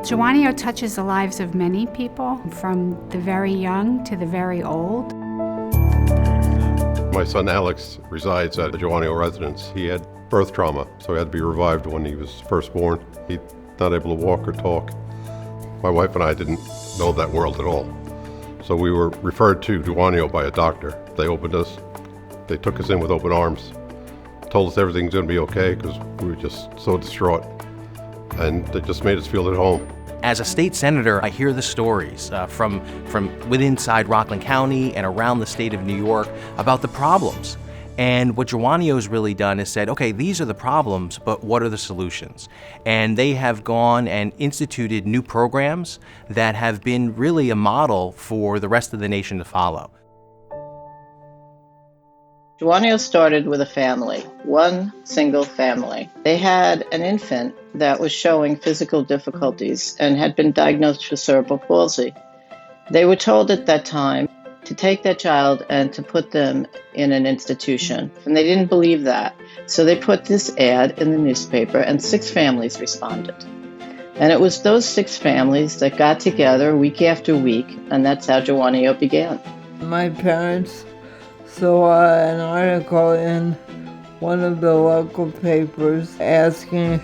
Jawonio touches the lives of many people, from the very young to the very old. My son Alex resides at the Jawonio residence. He had birth trauma, so he had to be revived when he was first born. He's not able to walk or talk. My wife and I didn't know that world at all. So we were referred to Jawonio by a doctor. They opened us, they took us in with open arms, told us everything's gonna be okay because we were just so distraught. And they just made us feel at home. As a state senator, I hear the stories from within inside Rockland County and around the state of New York about the problems. And what Jawonio's really done is said, okay, these are the problems, but what are the solutions? And they have gone and instituted new programs that have been really a model for the rest of the nation to follow. Jawonio started with a family, one single family. They had an infant that was showing physical difficulties and had been diagnosed with cerebral palsy. They were told at that time to take that child and to put them in an institution, and they didn't believe that. So they put this ad in the newspaper, and 6 families responded. And it was those 6 families that got together week after week, and that's how Jawonio began. My parents saw an article in one of the local papers asking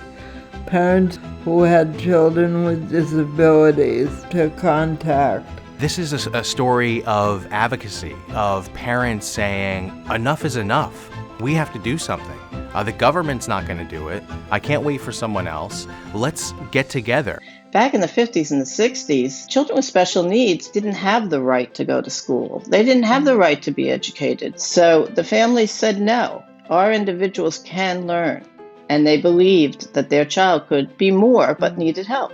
parents who had children with disabilities to contact. This is a story of advocacy, of parents saying, enough is enough. We have to do something. The government's not going to do it. I can't wait for someone else. Let's get together. Back in the 50s and the 60s, children with special needs didn't have the right to go to school. They didn't have the right to be educated. So the families said, no, our individuals can learn. And they believed that their child could be more but needed help.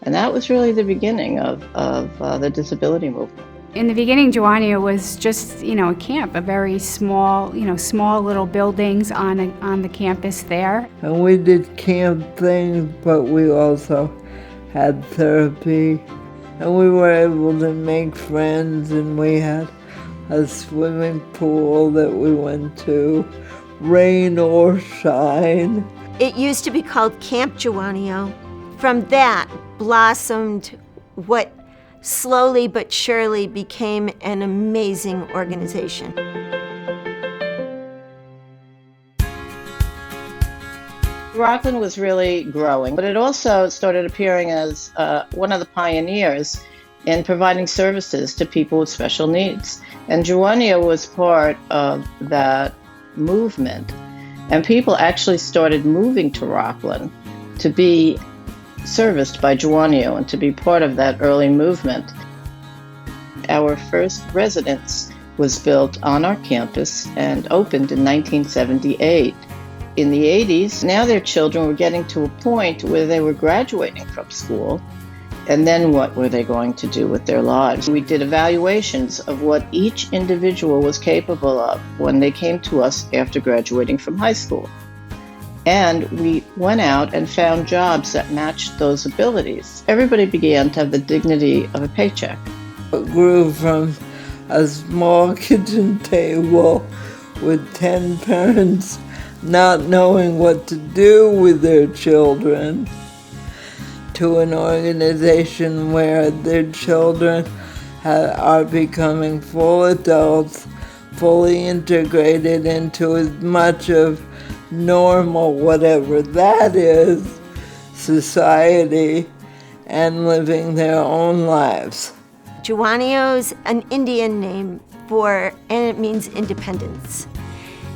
And that was really the beginning of the disability movement. In the beginning, Jawonio was just, a camp, a very small, small little buildings on the campus there. And we did camp things, but we also had therapy. And we were able to make friends, and we had a swimming pool that we went to, rain or shine. It used to be called Camp Jawonio. From that blossomed what slowly but surely became an amazing organization. Rockland was really growing, but it also started appearing as one of the pioneers in providing services to people with special needs. And Jawonio was part of that movement. And people actually started moving to Rockland to be serviced by Jawonio and to be part of that early movement. Our first residence was built on our campus and opened in 1978. In the 80s, now their children were getting to a point where they were graduating from school, and then what were they going to do with their lives? We did evaluations of what each individual was capable of when they came to us after graduating from high school. And we went out and found jobs that matched those abilities. Everybody began to have the dignity of a paycheck. It grew from a small kitchen table with 10 parents not knowing what to do with their children to an organization where their children are becoming full adults, fully integrated into as much of normal, whatever that is, society, and living their own lives. Jawonio's an Indian name and it means independence.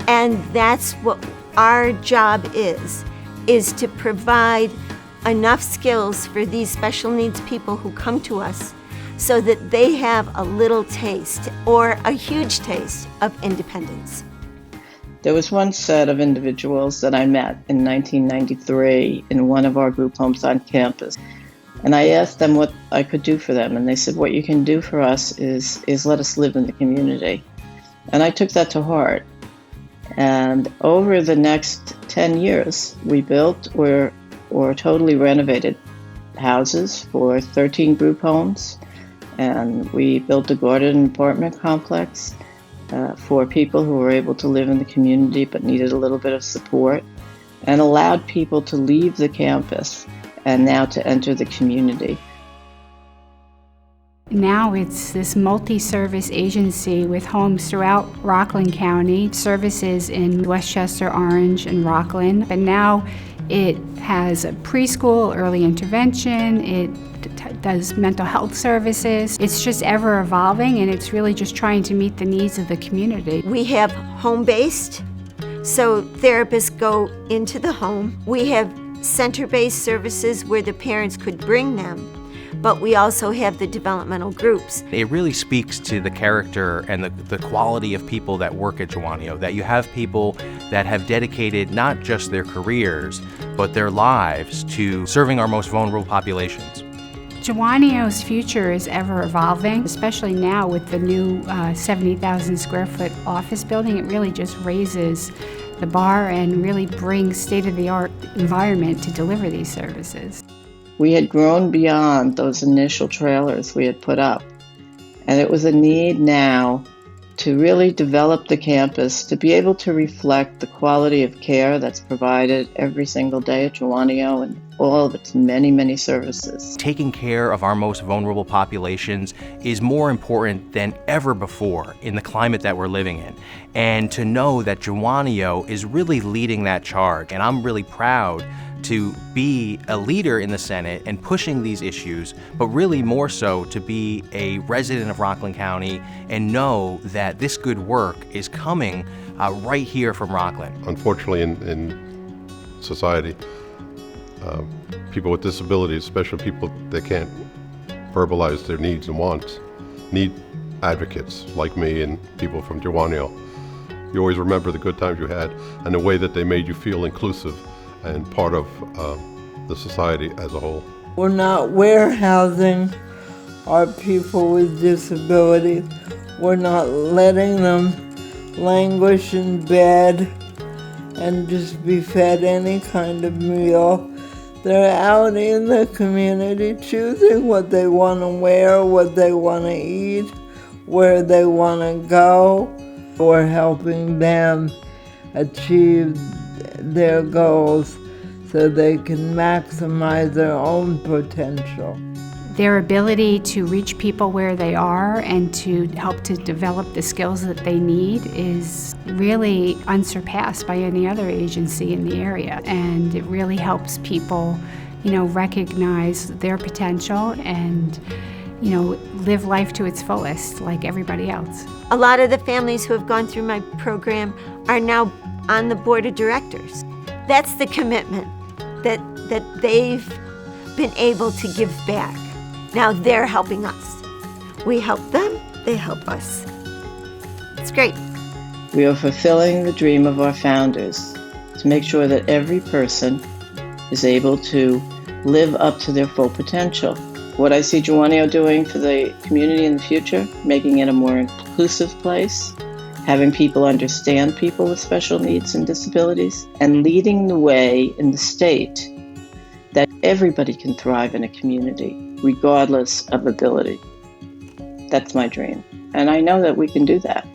And that's what our job is to provide enough skills for these special needs people who come to us so that they have a little taste or a huge taste of independence. There was one set of individuals that I met in 1993 in one of our group homes on campus. And I asked them what I could do for them. And they said, what you can do for us is let us live in the community. And I took that to heart. And over the next 10 years, we built or totally renovated houses for 13 group homes. And we built a garden apartment complex for people who were able to live in the community but needed a little bit of support, and allowed people to leave the campus and now to enter the community. Now it's this multi-service agency with homes throughout Rockland County, services in Westchester, Orange, and Rockland. But now it has a preschool, early intervention, it does mental health services. It's just ever evolving, and it's really just trying to meet the needs of the community. We have home-based, so therapists go into the home. We have center-based services where the parents could bring them, but we also have the developmental groups. It really speaks to the character and the quality of people that work at Jawonio, that you have people that have dedicated not just their careers, but their lives to serving our most vulnerable populations. Jawonio's future is ever evolving, especially now with the new 70,000 square foot office building. It really just raises the bar and really brings state-of-the-art environment to deliver these services. We had grown beyond those initial trailers we had put up, and it was a need now to really develop the campus to be able to reflect the quality of care that's provided every single day at Jawonio and all of its many, many services. Taking care of our most vulnerable populations is more important than ever before in the climate that we're living in. And to know that Jawonio is really leading that charge, and I'm really proud to be a leader in the Senate and pushing these issues, but really more so to be a resident of Rockland County and know that this good work is coming right here from Rockland. Unfortunately, in society, people with disabilities, especially people that can't verbalize their needs and wants, need advocates like me and people from Jawonio. You always remember the good times you had and the way that they made you feel inclusive and part of the society as a whole. We're not warehousing our people with disabilities. We're not letting them languish in bed and just be fed any kind of meal. They're out in the community choosing what they want to wear, what they want to eat, where they want to go. We're helping them achieve their goals so they can maximize their own potential. Their ability to reach people where they are and to help to develop the skills that they need is really unsurpassed by any other agency in the area. And it really helps people, recognize their potential and, live life to its fullest like everybody else. A lot of the families who have gone through my program are now on the board of directors. That's the commitment that they've been able to give back. Now they're helping us. We help them, they help us. It's great. We are fulfilling the dream of our founders to make sure that every person is able to live up to their full potential. What I see Jawonio doing for the community in the future, making it a more inclusive place, having people understand people with special needs and disabilities, and leading the way in the state that everybody can thrive in a community, regardless of ability. That's my dream. And I know that we can do that.